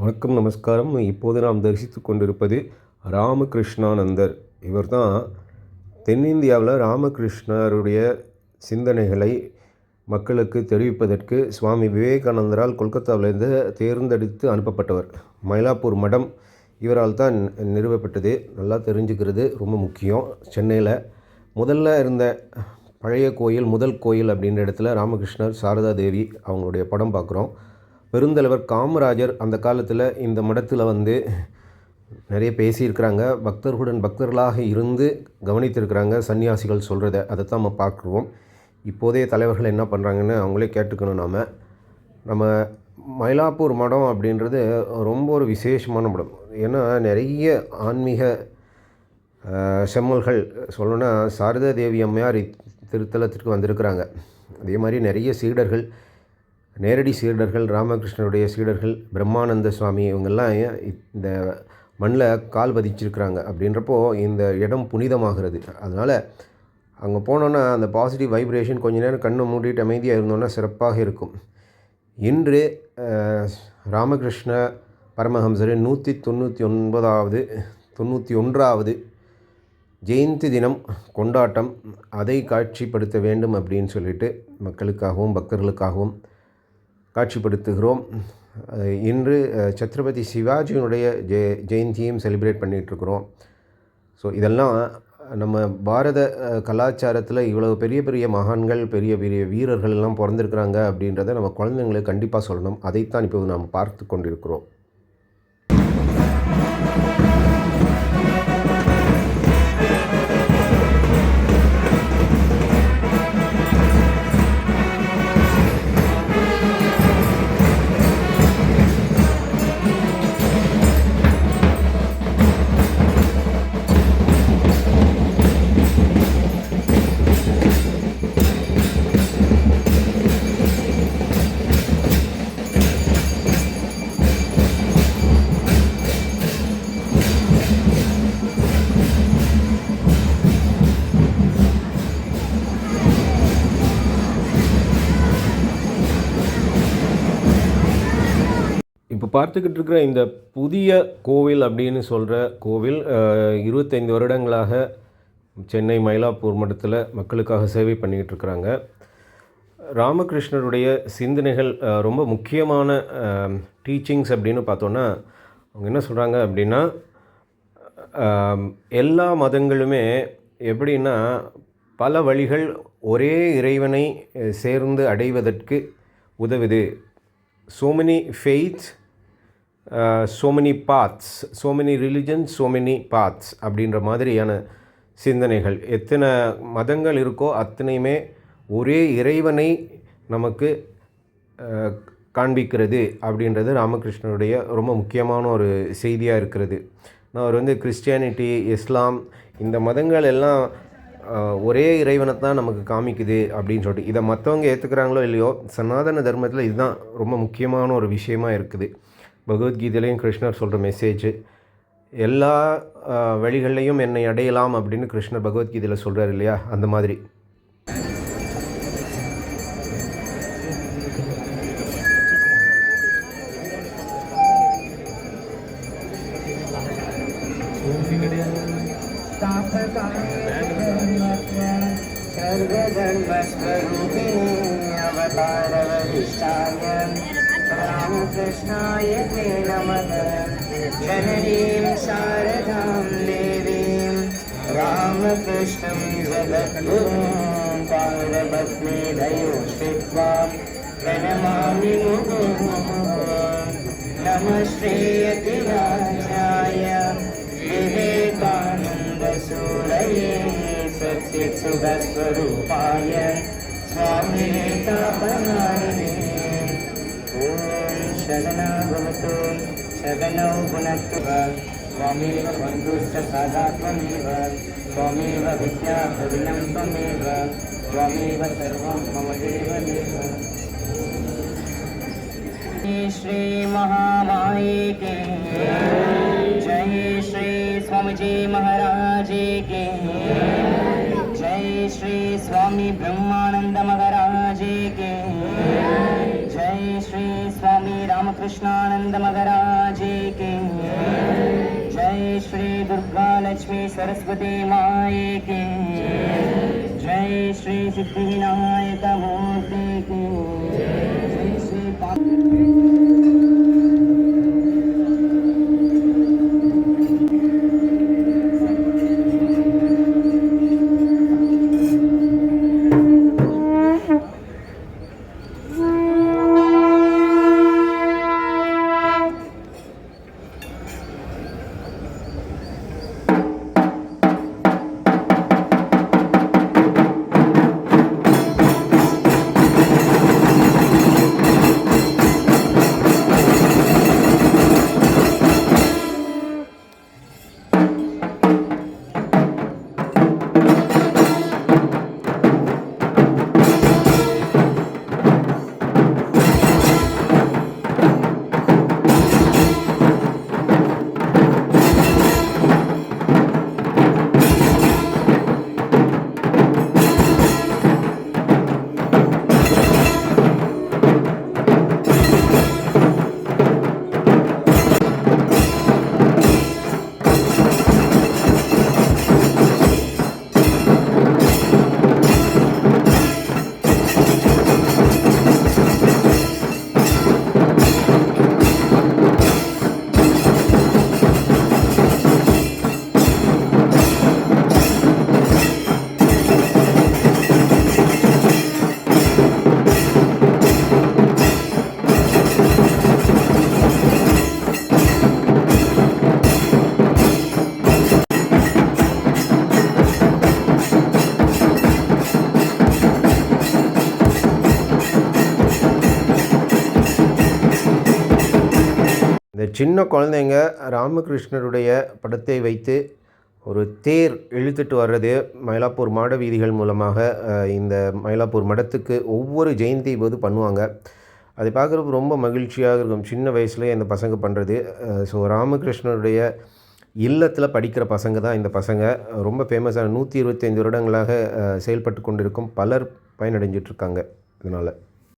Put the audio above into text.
வணக்கம், நமஸ்காரம். இப்போது நாம் தரிசித்து கொண்டிருப்பது ராமகிருஷ்ணானந்தர். இவர் தான் தென்னிந்தியாவில் ராமகிருஷ்ணருடைய சிந்தனைகளை மக்களுக்கு தெரிவிப்பதற்கு சுவாமி விவேகானந்தரால் கொல்கத்தாவிலேருந்து தேர்ந்தெடுத்து அனுப்பப்பட்டவர். மயிலாப்பூர் மடம் இவரால் தான் நிறுவப்பட்டது. நல்லா தெரிஞ்சுக்கிறது ரொம்ப முக்கியம். சென்னையில் முதல்ல இருந்த பழைய கோயில், முதல் கோயில் அப்படின்ற இடத்துல ராமகிருஷ்ணர், சாரதா தேவி அவங்களுடைய படம் பார்க்குறோம். பெருந்தலைவர் காமராஜர் அந்த காலத்தில் இந்த மடத்தில் நிறைய பேசியிருக்கிறாங்க. பக்தர்களுடன் பக்தர்களாக இருந்து கவனித்திருக்கிறாங்க. சன்னியாசிகள் சொல்கிறத அதை தான் நம்ம பார்க்குறோம். இப்போதைய தலைவர்கள் என்ன பண்ணுறாங்கன்னு அவங்களே கேட்டுக்கணும். நம்ம மயிலாப்பூர் மடம் அப்படின்றது ரொம்ப ஒரு விசேஷமான மடம். ஏன்னா நிறைய ஆன்மீக செம்மல்கள் சொல்லணுன்னா சாரதா தேவி அம்மையார் திருத்தலத்திற்கு வந்திருக்கிறாங்க. அதே மாதிரி நிறைய சீடர்கள், நேரடி சீடர்கள், ராமகிருஷ்ணருடைய சீடர்கள், பிரம்மானந்த சுவாமி இவங்கெல்லாம் இந்த மண்ணில் கால் பதிச்சிருக்கிறாங்க. அப்படின்றப்போ இந்த இடம் புனிதமாகிறது. அதனால் அங்கே போனோன்னா அந்த பாசிட்டிவ் வைப்ரேஷன் கொஞ்ச நேரம் கண்ணை மூடிட்டு அமைதியாக இருந்தோன்னா சிறப்பாக இருக்கும். இன்று ராமகிருஷ்ண பரமஹம்சரின் 191வது ஜெயந்தி தினம் கொண்டாட்டம். அதை காட்சிப்படுத்த வேண்டும் அப்படின்னு சொல்லிட்டு மக்களுக்காகவும் பக்தர்களுக்காகவும் காட்சிப்படுத்துகிறோம். இன்று சத்ரபதி சிவாஜியினுடைய ஜெயந்தியும் செலிப்ரேட் பண்ணிகிட்ருக்குறோம். ஸோ இதெல்லாம் நம்ம பாரத கலாச்சாரத்தில் இவ்வளோ பெரிய பெரிய மகான்கள், பெரிய பெரிய வீரர்கள் எல்லாம் பிறந்திருக்கிறாங்க அப்படின்றத நம்ம குழந்தைங்களுக்கு கண்டிப்பாக சொல்லணும். அதைத்தான் இப்போ நாம் பார்த்து கொண்டிருக்கிறோம். இப்போ பார்த்துக்கிட்டு இருக்கிற இந்த புதிய கோவில் அப்படின்னு சொல்கிற கோவில் 25 வருடங்களாக சென்னை மயிலாப்பூர் மடத்தில் மக்களுக்காக சேவை பண்ணிக்கிட்டு இருக்கிறாங்க. ராமகிருஷ்ணருடைய சிந்தனைகள் ரொம்ப முக்கியமான டீச்சிங்ஸ் அப்படின்னு பார்த்தோன்னா அவங்க என்ன சொல்கிறாங்க அப்படின்னா, எல்லா மதங்களுமே எப்படின்னா பல வழிகள் ஒரே இறைவனை சேர்ந்து அடைவதற்கு உதவுது. so many faiths, so many paths, so many religions, so many paths அப்படின்ற மாதிரியான சிந்தனைகள். எத்தனை மதங்கள் இருக்கோ அத்தனையுமே ஒரே இறைவனை நமக்கு காண்பிக்கிறது அப்படின்றது ராமகிருஷ்ணனுடைய ரொம்ப முக்கியமான ஒரு செய்தியாக இருக்கிறது. அவர் கிறிஸ்டியானிட்டி, இஸ்லாம் இந்த மதங்கள் எல்லாம் ஒரே இறைவனை தான் நமக்கு காமிக்குது அப்படின்னு சொல்லிட்டு இதை மற்றவங்க ஏற்றுக்கிறாங்களோ இல்லையோ, சனாதன தர்மத்தில் இதுதான் ரொம்ப முக்கியமான ஒரு விஷயமாக இருக்குது. பகவத்கீதையிலையும் கிருஷ்ணர் சொல்கிற மெசேஜ், எல்லா வழிகள்லையும் என்னை அடையலாம் அப்படின்னு கிருஷ்ணர் பகவத்கீதையில் சொல்கிறார் இல்லையா, அந்த மாதிரி. रामकृष्णाय ते नमः। जननीं शारदां देवीं रामकृष्णं जगद्गुरुं पारपत्नीदयो श्रित्वा प्रणमामि मुहुर्मुहुः। नमः श्रीयतिराजाय विवेकानन्दसूरये सच्चित्सुखस्वरूपाय स्वामिने तापहारिणे। शगना भवतु शगनौ पुनस्तु त्वमेव बन्धुश्च सदा त्वमेव त्वमेव विद्या प्रवीणं त्वमेव त्वमेव सर्वं मम देवदेव। श्री महामाये के जय, श्री स्वामीजी महाराज के जय, श्री स्वामी ब्रह्मानंद महाराज के जय, श्री स्वामी रामकृष्णानंद महाराज सरस्वती माए की जय श्री सिद्धिविनायक मूर्ति की जय श्री இந்த சின்ன குழந்தைங்க ராமகிருஷ்ணருடைய படத்தை வைத்து ஒரு தேர் இழுத்துட்டு வர்றது மயிலாப்பூர் மாட வீதிகள் மூலமாக இந்த மயிலாப்பூர் மடத்துக்கு ஒவ்வொரு ஜெயந்தி போது பண்ணுவாங்க. அதை பார்க்குறப்ப ரொம்ப மகிழ்ச்சியாக இருக்கும். சின்ன வயசுலேயே இந்த பசங்க பண்ணுறது. ஸோ ராமகிருஷ்ணருடைய இல்லத்தில் படிக்கிற பசங்க தான் இந்த பசங்க. ரொம்ப ஃபேமஸான 125 வருடங்களாக செயல்பட்டு கொண்டிருக்கும். பலர் பயனடைஞ்சிட்ருக்காங்க இதனால்.